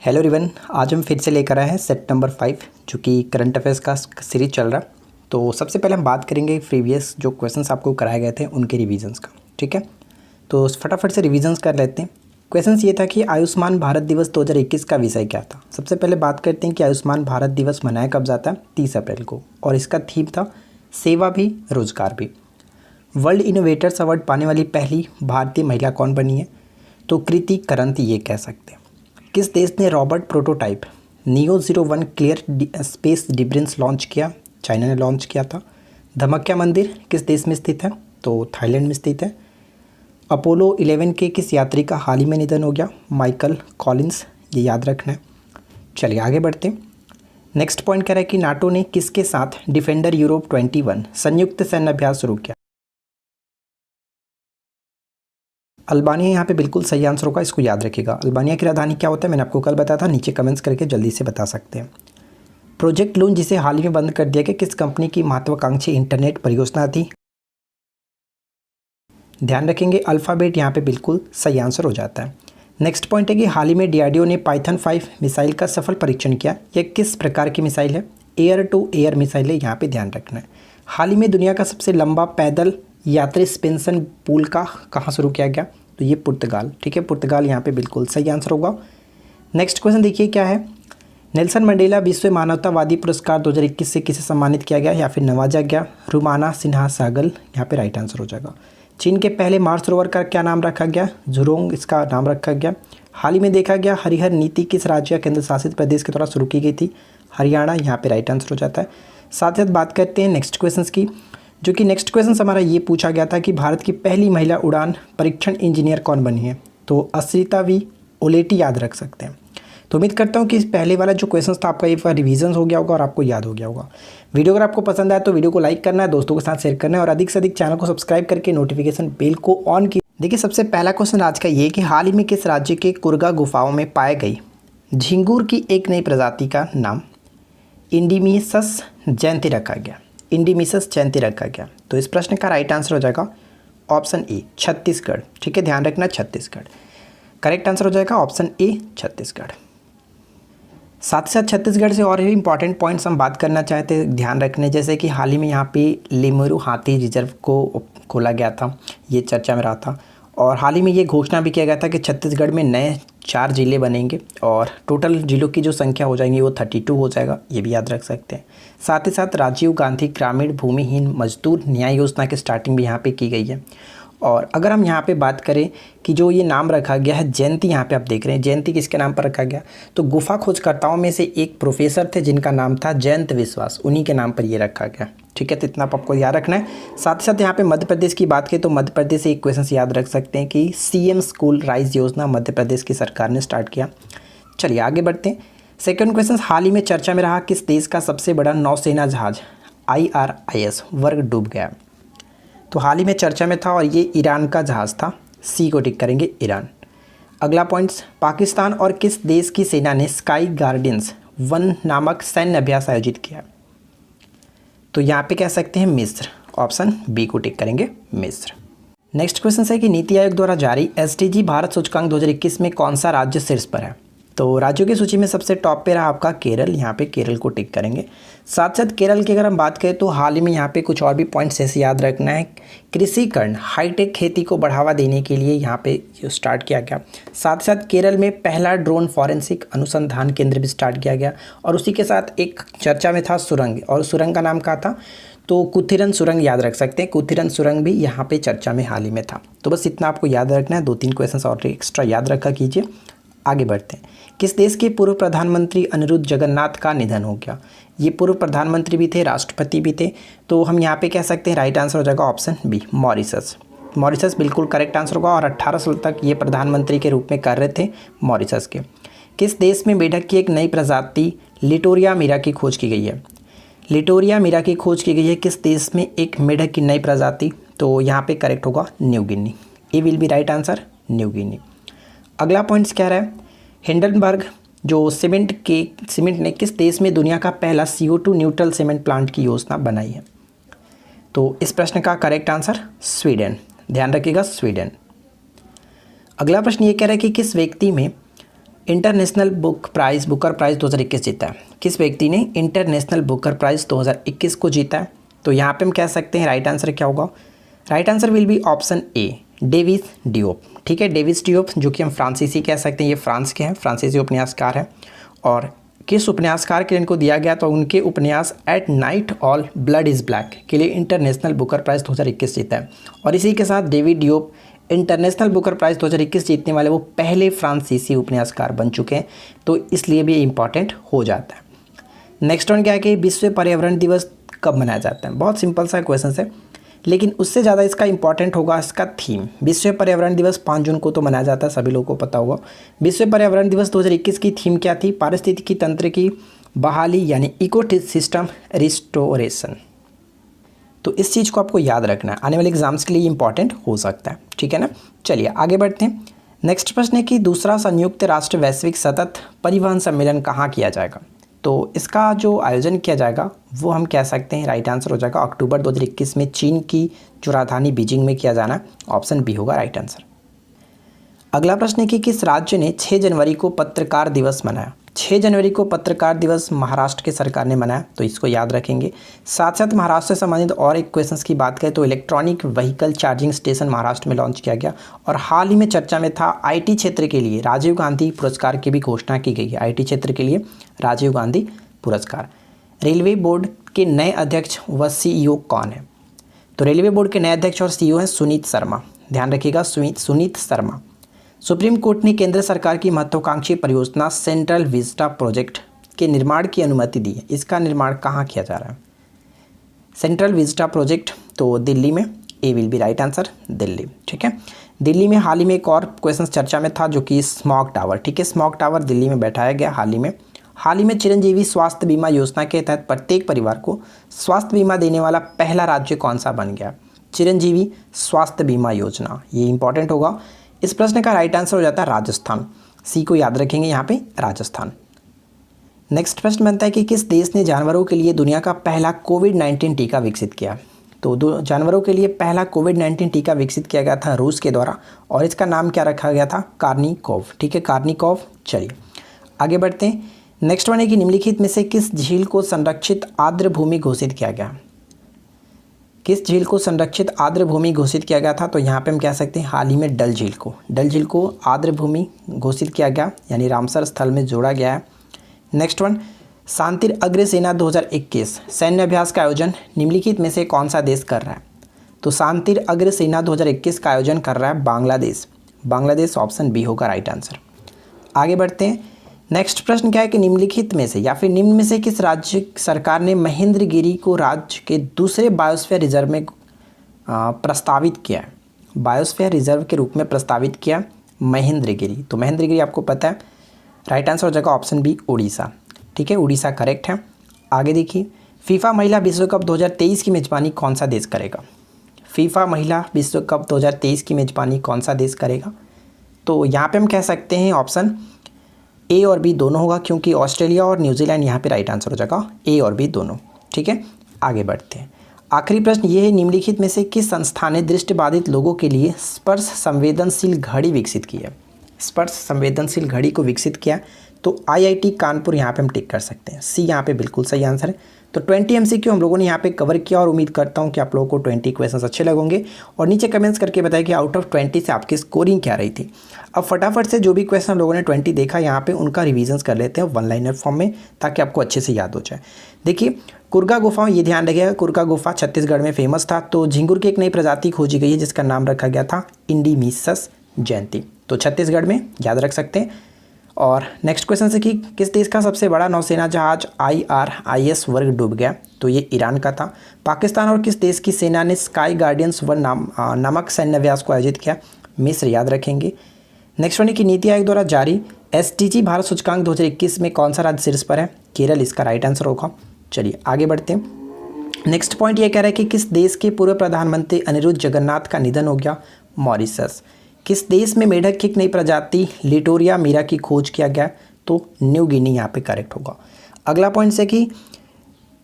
Hello everyone, आज हम फिर से लेकर आए हैं सेट नंबर 5 जो कि करंट अफेयर्स का सीरीज चल रहा। तो सबसे पहले हम बात करेंगे प्रीवियस जो क्वेश्चंस आपको कराए गए थे उनके रिवीजन्स का। ठीक है, तो फटाफट से रिवीजन्स कर लेते हैं। क्वेश्चंस ये था कि आयुष्मान भारत दिवस 2021 का विषय क्या था। सबसे पहले बात करते हैं कि आयुष्मान भारत दिवस मनाया कब जाता है, 30 अप्रैल को, और इसका थीम था सेवा भी रोजगार भी। वर्ल्ड इनोवेटर्स अवार्ड पाने वाली पहली भारतीय महिला कौन बनी है, तो कृति करंत ये कह सकते हैं। किस देश ने robot prototype Neo 01 clear space debris launch किया, चाइना ने लॉन्च किया था। धमक्या मंदिर किस देश में स्थित है, तो थाईलैंड में स्थित है। अपोलो 11 के किस यात्री का हाल ही में निधन हो गया, माइकल कॉलिंस, ये याद रखना है। चलिए आगे बढ़ते हैं। नेक्स्ट पॉइंट कह रहा है कि नाटो ने किसके साथ डिफेंडर यूरोप 21 संयुक्त सैन्य अभ्यास शुरू किया। अल्बानिया यहाँ पे बिल्कुल सही आंसर होगा, इसको याद रखिएगा। अल्बानिया की राजधानी क्या होता है, मैंने आपको कल बताया था, नीचे कमेंट्स करके जल्दी से बता सकते हैं। प्रोजेक्ट लून जिसे हाल ही में बंद कर दिया गया, किस कंपनी की महत्वाकांक्षी इंटरनेट परियोजना थी। ध्यान रखेंगे अल्फ़ाबेट यहाँ पे बिल्कुल सही आंसर हो जाता है। नेक्स्ट पॉइंट है कि हाल ही में डीआरडीओ ने पाइथन 5 मिसाइल का सफल परीक्षण किया। यह किस प्रकार की मिसाइल है, एयर टू एयर मिसाइल है, यहाँ पे ध्यान रखना है। हाल ही में दुनिया का सबसे लंबा पैदल यात्री सस्पेंशन पुल का कहाँ शुरू किया गया, तो ये पुर्तगाल। ठीक है, पुर्तगाल यहाँ पे बिल्कुल सही आंसर होगा। नेक्स्ट क्वेश्चन देखिए क्या है। नेल्सन मंडेला विश्व मानवतावादी पुरस्कार 2021 से किसे सम्मानित किया गया या फिर नवाजा गया, रुमाना सिन्हा सहगल, यहाँ पे राइट आंसर हो जाएगा। चीन के पहले मार्स रोवर का क्या नाम रखा गया, झुरोंग इसका नाम रखा गया। हाल ही में देखा गया हरिहर नीति किस राज्य या केंद्र शासित प्रदेश के द्वारा शुरू की गई थी, हरियाणा, यहाँ पे राइट आंसर हो जाता है। साथ ही साथ बात करते हैं नेक्स्ट क्वेश्चन की, जो कि नेक्स्ट क्वेश्चन हमारा ये पूछा गया था कि भारत की पहली महिला उड़ान परीक्षण इंजीनियर कौन बनी है, तो अश्रिता वी ओलेटी याद रख सकते हैं। तो उम्मीद करता हूँ कि इस पहले वाला जो क्वेश्चन था आपका एक बार रिवीजन हो गया होगा और आपको याद हो गया होगा। वीडियो अगर आपको पसंद आया तो वीडियो को लाइक करना है, दोस्तों के साथ शेयर करना है और अधिक से अधिक चैनल को सब्सक्राइब करके नोटिफिकेशन बेल को ऑन की। देखिए सबसे पहला क्वेश्चन आज का ये कि हाल ही में किस राज्य के कुर्गा गुफाओं में पाए गई झिंगूर की एक नई प्रजाति का नाम इंडिमिसस जयंती रखा गया, इंडिमिसस जयंती रखा गया। तो इस प्रश्न का राइट आंसर हो जाएगा ऑप्शन ए छत्तीसगढ़। ठीक है, ध्यान रखना छत्तीसगढ़ करेक्ट आंसर हो जाएगा, ऑप्शन ए छत्तीसगढ़। साथ ही साथ छत्तीसगढ़ से और भी इंपॉर्टेंट पॉइंट्स हम बात करना चाहते हैं ध्यान रखने, जैसे कि हाल ही में यहाँ पे लेमुरु हाथी रिजर्व को खोला गया था, ये चर्चा में रहा था। और हाल ही में ये घोषणा भी किया गया था कि छत्तीसगढ़ में नए 4 जिले बनेंगे और टोटल जिलों की जो संख्या हो जाएंगी वो 32 हो जाएगा, ये भी याद रख सकते हैं। साथ ही साथ राजीव गांधी ग्रामीण भूमिहीन मजदूर न्याय योजना की स्टार्टिंग भी यहाँ पे की गई है। और अगर हम यहाँ पे बात करें कि जो ये नाम रखा गया है जयंती, यहाँ पे आप देख रहे हैं जयंती किसके नाम पर रखा गया, तो गुफा खोजकर्ताओं में से एक प्रोफेसर थे जिनका नाम था जयंत विश्वास, उन्हीं के नाम पर ये रखा गया। ठीक है, तो इतना आपको याद रखना है। साथ ही साथ यहाँ पे मध्य प्रदेश की बात करें तो मध्य प्रदेश से एक क्वेश्चन याद रख सकते हैं कि सीएम स्कूल राइज योजना मध्य प्रदेश की सरकार ने स्टार्ट किया। चलिए आगे बढ़ते हैं। सेकंड क्वेश्चन, हाल ही में चर्चा में रहा किस देश का सबसे बड़ा नौसेना जहाज IRIS वर्ग डूब गया, तो हाल ही में चर्चा में था और ये ईरान का जहाज़ था, सी को टिक करेंगे ईरान। अगला पॉइंट्स, पाकिस्तान और किस देश की सेना ने स्काई गार्डियंस 1 नामक सैन्य अभ्यास आयोजित किया, तो यहाँ पे कह सकते हैं मिस्र, ऑप्शन बी को टिक करेंगे मिस्र। नेक्स्ट क्वेश्चन है कि नीति आयोग द्वारा जारी SDG भारत सूचकांक 2021 में कौन सा राज्य शीर्ष पर है, तो राज्यों की सूची में सबसे टॉप पे रहा आपका केरल, यहाँ पे केरल को टिक करेंगे। साथ साथ केरल की अगर हम बात करें तो हाल ही में यहाँ पे कुछ और भी पॉइंट्स ऐसे याद रखना है। कृषिकरण हाईटेक खेती को बढ़ावा देने के लिए यहाँ पे स्टार्ट किया गया। साथ ही साथ केरल में पहला ड्रोन फॉरेंसिक अनुसंधान केंद्र भी स्टार्ट किया गया और उसी के साथ एक चर्चा में था सुरंग, और सुरंग का नाम क्या था, तो कुथिरन सुरंग याद रख सकते हैं, कुथिरन सुरंग भी यहाँ पे चर्चा में हाल ही में था। तो बस इतना आपको याद रखना है, 2-3 क्वेश्चन और एक्स्ट्रा याद रखा कीजिए। आगे बढ़ते हैं। किस देश के पूर्व प्रधानमंत्री अनिरुद्ध जगन्नाथ का निधन हो गया, ये पूर्व प्रधानमंत्री भी थे, राष्ट्रपति भी थे, तो हम यहाँ पे कह सकते हैं राइट आंसर हो जाएगा ऑप्शन बी मॉरिशस। मॉरिशस बिल्कुल करेक्ट आंसर होगा और 18 साल तक ये प्रधानमंत्री के रूप में कर रहे थे मॉरिशस के। किस देश में मेढक की एक नई प्रजाति लिटोरिया मीरा की खोज की गई है, लिटोरिया मीरा की खोज की गई है किस देश में एक मेढक की नई प्रजाति, तो यहाँ पे करेक्ट होगा New Guinea, A will be right answer New Guinea. अगला पॉइंट्स क्या रहा है, हिंडनबर्ग जो सीमेंट ने किस देश में दुनिया का पहला CO2 न्यूट्रल सीमेंट प्लांट की योजना बनाई है, तो इस प्रश्न का करेक्ट आंसर स्वीडन, ध्यान रखिएगा स्वीडन। अगला प्रश्न ये कह रहा है कि किस व्यक्ति में इंटरनेशनल बुकर प्राइज़ 2021 जीता है? किस व्यक्ति ने इंटरनेशनल बुकर प्राइज़ 2021 को जीता है? तो यहाँ पे हम कह सकते हैं राइट आंसर क्या होगा? Right answer will be option A, Davis Diop. ठीक है, डेविस डियोप जो कि हम फ्रांसीसी कह सकते हैं, ये फ्रांस के हैं, फ्रांसीसी उपन्यासकार हैं। और किस उपन्यासकार के लिए इनको दिया गया? तो उनके उपन्यास at night all blood is black के लिए इंटरनेशनल बुकर प्राइज़ 2021 जीता है। और इसी के साथ David Diop international Booker prize 2021 जीतने वाले वो पहले फ्रांसीसी उपन्यासकार बन चुके हैं, तो इसलिए भी इम्पॉर्टेंट हो जाता है। नेक्स्ट वन क्या है कि विश्व पर्यावरण दिवस कब मनाया जाता है? बहुत सिंपल सा क्वेश्चन है, लेकिन उससे ज़्यादा इसका इंपॉर्टेंट होगा इसका थीम। विश्व पर्यावरण दिवस 5 जून को तो मनाया जाता है, सभी लोगों को पता होगा। विश्व पर्यावरण दिवस 2021 की थीम क्या थी? पारिस्थितिकी तंत्र की बहाली यानी इकोसिस्टम रिस्टोरेशन। तो इस चीज़ को आपको याद रखना है, आने वाले एग्जाम्स के लिए इंपॉर्टेंट हो सकता है। ठीक है ना, चलिए आगे बढ़ते हैं। नेक्स्ट प्रश्न है कि दूसरा संयुक्त राष्ट्र वैश्विक सतत परिवहन सम्मेलन कहाँ किया जाएगा? तो इसका जो आयोजन किया जाएगा वो हम कह सकते हैं राइट आंसर हो जाएगा अक्टूबर 2021 में चीन की जो राजधानी बीजिंग में किया जाना। ऑप्शन बी होगा राइट आंसर। अगला प्रश्न है कि किस राज्य ने 6 जनवरी को पत्रकार दिवस मनाया? 6 जनवरी को पत्रकार दिवस महाराष्ट्र की सरकार ने मनाया, तो इसको याद रखेंगे। साथ साथ महाराष्ट्र से संबंधित और एक क्वेश्चंस की बात करें तो electronic vehicle charging station Maharashtra में लॉन्च किया गया। और हाल ही में चर्चा में था आईटी क्षेत्र के लिए राजीव गांधी पुरस्कार की भी घोषणा की गई है। आईटी क्षेत्र के लिए राजीव गांधी पुरस्कार। रेलवे बोर्ड के नए अध्यक्ष व सीईओ कौन है? तो रेलवे बोर्ड के नए अध्यक्ष और सीईओ हैं सुनीत शर्मा। ध्यान रखिएगा, सुनीत शर्मा। सुप्रीम कोर्ट ने केंद्र सरकार की महत्वाकांक्षी परियोजना सेंट्रल विस्टा प्रोजेक्ट के निर्माण की अनुमति दी है। इसका निर्माण कहाँ किया जा रहा है? सेंट्रल विस्टा प्रोजेक्ट तो दिल्ली में, A will be right answer, Delhi. ठीक है, दिल्ली में हाल ही में एक और क्वेश्चन चर्चा में था जो कि स्मॉग टावर। ठीक है, स्मॉग टावर दिल्ली में बैठाया गया हाल ही में चिरंजीवी स्वास्थ्य बीमा योजना के तहत प्रत्येक परिवार को स्वास्थ्य बीमा देने वाला पहला राज्य कौन सा बन गया? चिरंजीवी स्वास्थ्य बीमा योजना, ये इंपॉर्टेंट होगा। इस प्रश्न का राइट आंसर हो जाता है राजस्थान। सी को याद रखेंगे यहाँ पे, राजस्थान। नेक्स्ट प्रश्न बनता है कि किस देश ने जानवरों के लिए दुनिया का पहला कोविड-19 टीका विकसित किया? तो जानवरों के लिए पहला कोविड-19 टीका विकसित किया गया था रूस के द्वारा, और इसका नाम क्या रखा गया था? कार्निकोव। ठीक है, कार्निकोव। चलिए आगे बढ़ते हैं। नेक्स्ट वन है कि निम्नलिखित में से किस झील को संरक्षित आर्द्र भूमि घोषित किया गया? किस झील को संरक्षित आर्द्र भूमि घोषित किया गया था? तो यहाँ पे हम कह सकते हैं हाल ही में डल झील को आर्द्र भूमि घोषित किया गया, यानी रामसर स्थल में जोड़ा गया है। नेक्स्ट वन, शांतिर अग्रसेना 2021 सैन्य अभ्यास का आयोजन निम्नलिखित में से कौन सा देश कर रहा है? तो शांतिर अग्रसेना 2021 का आयोजन कर रहा है बांग्लादेश। ऑप्शन बी होगा राइट आंसर। आगे बढ़ते हैं। नेक्स्ट प्रश्न क्या है कि निम्नलिखित में से या फिर निम्न में से किस राज्य सरकार ने महेंद्रगिरी को राज्य के दूसरे बायोस्फीयर रिजर्व में प्रस्तावित किया है? बायोस्फीयर रिजर्व के रूप में प्रस्तावित किया महेंद्रगिरी। तो महेंद्रगिरी आपको पता है, राइट आंसर हो जाएगा ऑप्शन बी उड़ीसा। ठीक है, उड़ीसा करेक्ट है। आगे देखिए, फीफा महिला विश्व कप 2023 की मेजबानी कौन सा देश करेगा? फीफा महिला विश्व कप 2023 की मेजबानी कौन सा देश करेगा? तो यहाँ पे हम कह सकते हैं ऑप्शन ए और बी दोनों होगा, क्योंकि ऑस्ट्रेलिया और न्यूजीलैंड यहाँ पे राइट आंसर हो जाएगा, ए और बी दोनों। ठीक है, आगे बढ़ते हैं। आखिरी प्रश्न ये है, निम्नलिखित में से किस संस्था ने दृष्टिबाधित लोगों के लिए स्पर्श संवेदनशील घड़ी विकसित की है? स्पर्श संवेदनशील घड़ी को विकसित किया तो आईआईटी कानपुर यहाँ पे हम टिक कर सकते हैं। सी यहाँ पे बिल्कुल सही आंसर है। तो 20 MCQ हम लोगों ने यहाँ पे कवर किया और उम्मीद करता हूँ कि आप लोगों को 20 क्वेश्चंस अच्छे लगेंगे। और नीचे कमेंट्स करके बताएं कि आउट ऑफ 20 से आपकी स्कोरिंग क्या रही थी। अब फटाफट से जो भी क्वेश्चन हम लोगों ने 20 देखा यहाँ पे उनका रिविजन्स कर लेते हैं वन लाइनर फॉर्म में, ताकि आपको अच्छे से याद हो जाए। देखिए, कुरगा गुफा, ये ध्यान रखिएगा, कुरगा गुफा छत्तीसगढ़ में फेमस था। तो झिंगुर की एक नई प्रजाति खोजी गई है जिसका नाम रखा गया था इंडीमिसस जयंती, तो छत्तीसगढ़ में, याद रख सकते हैं। और नेक्स्ट क्वेश्चन से कि किस देश का सबसे बड़ा नौसेना जहाज IRIS वर्ग डूब गया? तो ये ईरान का था। पाकिस्तान और किस देश की सेना ने स्काई गार्डियंस वन नामक सैन्य अभ्यास को आयोजित किया? मिस्र, याद रखेंगे। नेक्स्ट वन है कि नीति आयोग द्वारा जारी SDG भारत सूचकांक 2021 में कौन सा राज्य शीर्ष पर है? केरल, इसका राइट आंसर होगा। चलिए आगे बढ़ते हैं। नेक्स्ट पॉइंट ये कह रहा है कि किस देश के पूर्व प्रधानमंत्री अनिरुद्ध जगन्नाथ का निधन हो गया? मॉरिशस। किस देश में मेढक की एक नई प्रजाति लिटोरिया मीरा की खोज किया गया? तो न्यू गिनी यहाँ पे करेक्ट होगा। अगला पॉइंट से कि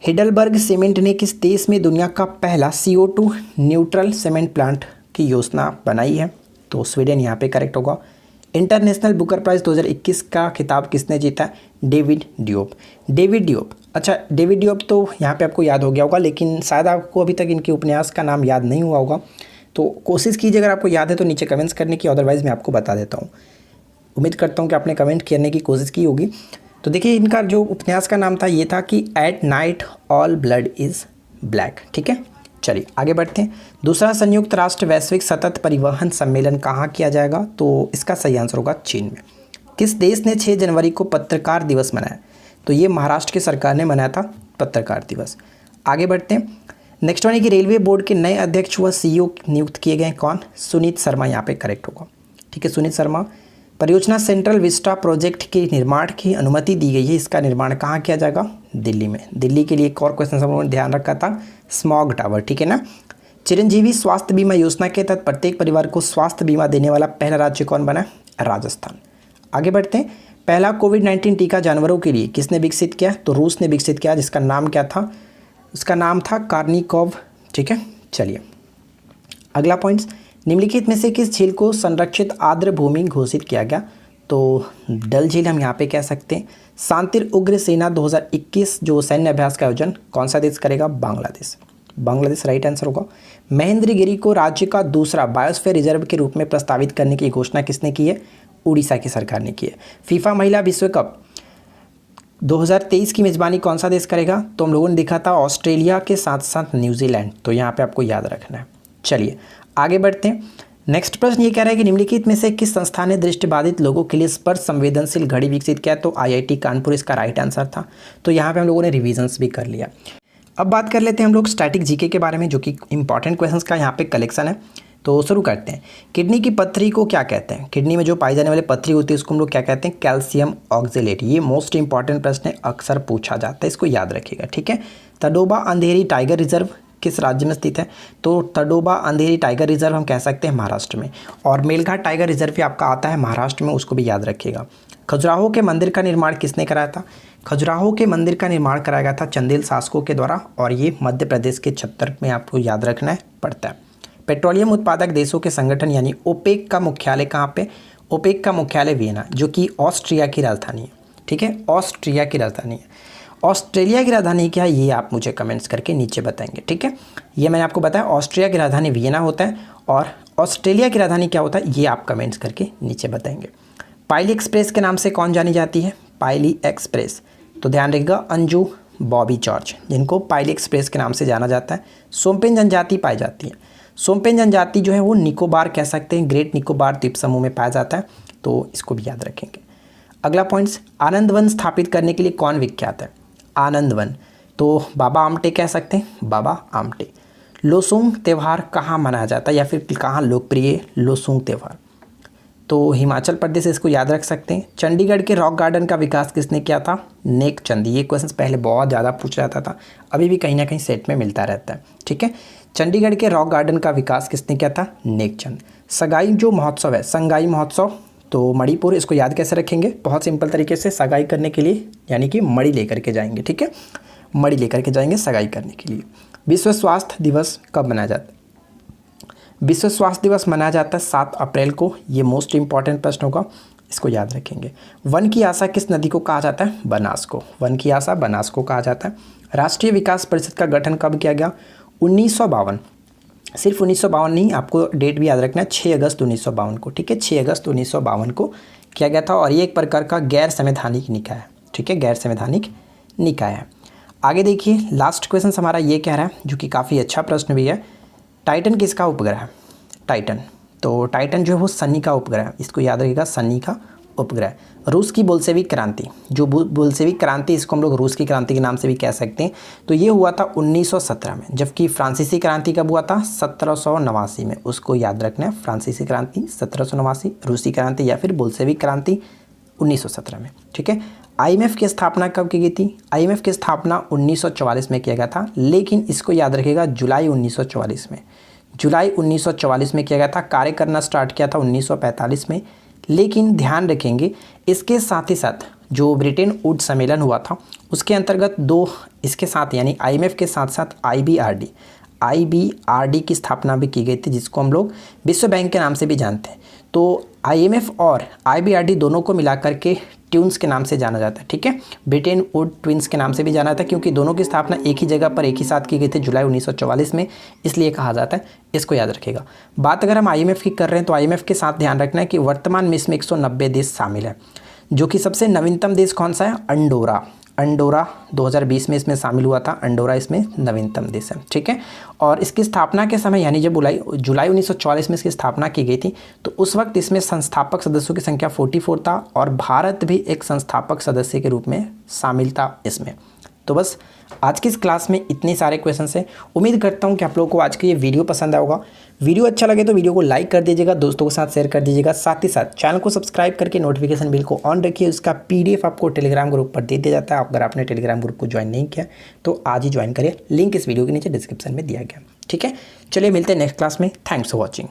हिडलबर्ग सीमेंट ने किस देश में दुनिया का पहला CO2 न्यूट्रल सीमेंट प्लांट की योजना बनाई है? तो स्वीडन यहाँ पे करेक्ट होगा। इंटरनेशनल बुकर प्राइज़ 2021 का खिताब किसने जीता? David Diop. डेविड डियोप, अच्छा डेविड डियोप तो यहाँ पे आपको याद हो गया होगा, लेकिन शायद आपको अभी तक इनके उपन्यास का नाम याद नहीं हुआ होगा, तो कोशिश कीजिए अगर आपको याद है तो नीचे कमेंट्स करने की, अदरवाइज़ मैं आपको बता देता हूँ। उम्मीद करता हूँ कि आपने कमेंट करने की कोशिश की होगी। तो देखिए इनका जो उपन्यास का नाम था ये था कि at night all blood is black. ठीक है, चलिए आगे बढ़ते हैं। दूसरा, संयुक्त राष्ट्र वैश्विक सतत परिवहन सम्मेलन कहाँ किया जाएगा? तो इसका सही आंसर होगा चीन में। किस देश ने 6 जनवरी को पत्रकार दिवस मनाया? तो ये महाराष्ट्र की सरकार ने मनाया था पत्रकार दिवस। आगे बढ़ते हैं। नेक्स्ट वन है कि रेलवे बोर्ड के नए अध्यक्ष व सीईओ नियुक्त किए गए कौन? सुनीत शर्मा यहाँ पे करेक्ट होगा। ठीक है, सुनीत शर्मा। परियोजना सेंट्रल विस्टा प्रोजेक्ट के निर्माण की अनुमति दी गई है, इसका निर्माण कहाँ किया जाएगा? दिल्ली में। दिल्ली के लिए एक और क्वेश्चन हम लोगों ने ध्यान रखा था, स्मॉग टावर। ठीक है ना। चिरंजीवी स्वास्थ्य बीमा योजना के तहत प्रत्येक परिवार को स्वास्थ्य बीमा देने वाला पहला राज्य कौन बना? राजस्थान। आगे बढ़ते हैं। पहला कोविड-19 टीका जानवरों के लिए किसने विकसित किया? तो रूस ने विकसित किया, जिसका नाम क्या था? उसका नाम था कार्निकोव। ठीक है, चलिए अगला पॉइंट्स। निम्नलिखित में से किस झील को संरक्षित आर्द्र भूमि घोषित किया गया? तो डल झील हम यहाँ पे कह सकते हैं। शांतिर उग्र सेना 2021 जो सैन्य अभ्यास का आयोजन कौन सा देश करेगा? बांग्लादेश। बांग्लादेश राइट आंसर होगा। महेंद्रगिरी को राज्य का दूसरा बायोस्फीयर रिजर्व के रूप में प्रस्तावित करने की घोषणा किसने की है? उड़ीसा की सरकार ने की है। फीफा महिला विश्व कप 2023 की मेज़बानी कौन सा देश करेगा? तो हम लोगों ने देखा था ऑस्ट्रेलिया के साथ साथ न्यूजीलैंड, तो यहाँ पे आपको याद रखना है। चलिए आगे बढ़ते हैं। नेक्स्ट प्रश्न ये कह रहा है कि निम्नलिखित में से किस संस्था ने दृष्टिबाधित लोगों के लिए स्पर्श संवेदनशील घड़ी विकसित किया? तो आईआईटी कानपुर इसका राइट आंसर था। तो यहाँ पे हम लोगों ने रिविजन्स भी कर लिया। अब बात कर लेते हैं हम लोग स्टैटिक जीके के बारे में, जो कि इंपॉर्टेंट क्वेश्चंस का यहाँ पे कलेक्शन है। तो शुरू करते हैं। किडनी की पत्थरी को क्या कहते हैं? किडनी में जो पाई जाने वाली पत्थरी होती है उसको हम लोग क्या कहते हैं? Calcium oxalate. ये मोस्ट इंपॉर्टेंट प्रश्न है, अक्सर पूछा जाता है, इसको याद रखिएगा। ठीक है। तडोबा अंधेरी टाइगर रिजर्व किस राज्य में स्थित है? तो तडोबा अंधेरी टाइगर रिजर्व हम कह सकते हैं महाराष्ट्र में, और मेलघाट टाइगर रिजर्व भी आपका आता है महाराष्ट्र में, उसको भी याद रखिएगा। खजुराहो के मंदिर का निर्माण किसने कराया था? खजुराहो के मंदिर का निर्माण कराया गया था चंदेल शासकों के द्वारा, और ये मध्य प्रदेश के छत्तर में आपको याद रखना है पड़ता है। पेट्रोलियम उत्पादक देशों के संगठन यानी ओपेक का मुख्यालय कहाँ पे? ओपेक का मुख्यालय वियना, जो कि ऑस्ट्रिया की राजधानी है। ठीक है, ऑस्ट्रिया की राजधानी है। ऑस्ट्रेलिया की राजधानी क्या है ये आप मुझे कमेंट्स करके नीचे बताएंगे। ठीक है, ये मैंने आपको बताया ऑस्ट्रिया की राजधानी वियना होता है, और ऑस्ट्रेलिया की राजधानी क्या होता है ये आप कमेंट्स करके नीचे बताएंगे। पाइली एक्सप्रेस के नाम से कौन जानी जाती है? पाइली एक्सप्रेस, तो ध्यान रखिएगा अंजू बॉबी जॉर्ज, जिनको पाइली एक्सप्रेस के नाम से जाना जाता है। सोमपेन जनजाति पाई जाती है। सोमपेन जनजाति जो है वो निकोबार कह सकते हैं, ग्रेट निकोबार द्वीप समूह में पाया जाता है, तो इसको भी याद रखेंगे। अगला पॉइंट्स, आनंद वन स्थापित करने के लिए कौन विख्यात है? आनंद वन, तो बाबा आमटे कह सकते हैं, बाबा आमटे। लोसूंग त्यौहार कहाँ मनाया जाता है या फिर कहाँ लोकप्रिय है लोसूंग त्यौहार? तो हिमाचल प्रदेश, इसको याद रख सकते हैं। चंडीगढ़ के रॉक गार्डन का विकास किसने किया था? नेकचंद। ये क्वेश्चन पहले बहुत ज़्यादा पूछा जाता था, अभी भी कहीं ना कहीं सेट में मिलता रहता है। ठीक है, चंडीगढ़ के रॉक गार्डन का विकास किसने किया था? नेकचंद। सगाई जो महोत्सव है, संगाई महोत्सव, तो मणिपुर, इसको याद कैसे रखेंगे? बहुत सिंपल तरीके से सगाई करने के लिए यानी कि मणि लेकर के जाएंगे। ठीक है, मणि लेकर के जाएंगे सगाई करने के लिए। विश्व स्वास्थ्य दिवस कब मनाया जाता है? विश्व स्वास्थ्य दिवस मनाया जाता है 7 अप्रैल को। ये मोस्ट इंपॉर्टेंट प्रश्न होगा, इसको याद रखेंगे। वन की आशा किस नदी को कहा जाता है? बनास को। वन की आशा बनास को कहा जाता है। राष्ट्रीय विकास परिषद का गठन कब किया गया? 1952। सिर्फ 1952 नहीं, आपको डेट भी याद रखना है, 6 अगस्त 1952 को। ठीक है, 6 अगस्त 1952 को किया गया था, और ये एक प्रकार का गैर संवैधानिक निकाय है। ठीक है, गैर संवैधानिक निकाय है। आगे देखिए, लास्ट क्वेश्चन हमारा ये कह रहा है, जो कि काफ़ी अच्छा प्रश्न भी है, टाइटन किसका उपग्रह है? टाइटन, तो टाइटन जो है वो सनी का उपग्रह है, इसको याद रखिएगा, सनी का उपग्रह। रूस की बोल्शेविक क्रांति, जो बोल्शेविक क्रांति, इसको हम लोग रूस की क्रांति के नाम से भी कह सकते हैं, तो ये हुआ था 1917 में, जबकि फ्रांसीसी क्रांति कब हुआ था? 1789 में। उसको याद रखना है, फ्रांसीसी क्रांति 1789, रूसी क्रांति या फिर बोल्शेविक क्रांति 1917 में। ठीक है, आईएमएफ की स्थापना कब की गई थी? आईएमएफ की स्थापना 1944 में किया गया था, लेकिन इसको याद रखिएगा जुलाई 1944 में। जुलाई 1944 में किया गया था। कार्य करना स्टार्ट किया था 1945 में, लेकिन ध्यान रखेंगे इसके साथ ही साथ जो ब्रिटेन वुड सम्मेलन हुआ था उसके अंतर्गत दो, इसके साथ यानी आईएमएफ के साथ साथ आईबीआरडी की स्थापना भी की गई थी, जिसको हम लोग विश्व बैंक के नाम से भी जानते हैं। तो IMF और IBRD दोनों को मिलाकर के ट्विन्स के नाम से जाना जाता है, ठीक है। ब्रिटेन वुड ट्विन्स के नाम से भी जाना जाता है क्योंकि दोनों की स्थापना एक ही जगह पर एक ही साथ की गई थी जुलाई 1944 में, इसलिए कहा जाता है। इसको याद रखिएगा। बात अगर हम IMF की कर रहे हैं तो IMF के साथ ध्यान रखना है कि वर्तमान में इसमें 190 देश शामिल है। जो कि सबसे नवीनतम देश कौन सा है? अंडोरा। अंडोरा 2020 में इसमें शामिल हुआ था। अंडोरा इसमें नवीनतम देश है, ठीक है। और इसकी स्थापना के समय यानी जब जुलाई 1944 में इसकी स्थापना की गई थी तो उस वक्त इसमें संस्थापक सदस्यों की संख्या 44 था और भारत भी एक संस्थापक सदस्य के रूप में शामिल था इसमें। तो बस आज की इस क्लास में इतने सारे क्वेश्चन हैं। उम्मीद करता हूँ कि आप लोगों को आज की ये वीडियो पसंद आया होगा। वीडियो अच्छा लगे तो वीडियो को लाइक कर दीजिएगा, दोस्तों के साथ शेयर कर दीजिएगा, साथ ही साथ चैनल को सब्सक्राइब करके नोटिफिकेशन बिल को ऑन रखिए। उसका PDF आपको टेलीग्राम ग्रुप पर दे दिया जाता है। अगर आपने टेलीग्राम ग्रुप को ज्वाइन नहीं किया तो आज ही ज्वाइन करिए, लिंक इस वीडियो के नीचे डिस्क्रिप्शन में दिया गया, ठीक है। चलिए मिलते हैं नेक्स्ट क्लास में। Thanks for watching.